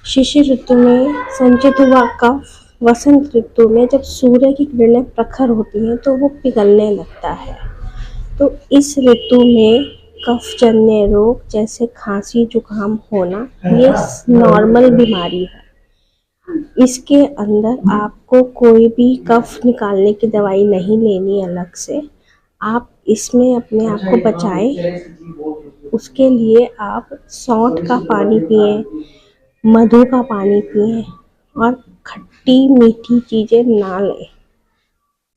शिशिर ऋतु में संचित हुआ कफ वसंत ऋतु में जब सूर्य की किरणें प्रखर होती हैं तो वो पिघलने लगता है। तो इस ऋतु में कफजन्य रोग जैसे खांसी जुकाम होना ये नॉर्मल बीमारी है। इसके अंदर आपको कोई भी कफ निकालने की दवाई नहीं लेनी अलग से। आप इसमें अपने आप को बचाएं। उसके लिए आप सौंठ का पानी पिएं, मधु का पानी पिएं और खट्टी मीठी चीज़ें ना लें।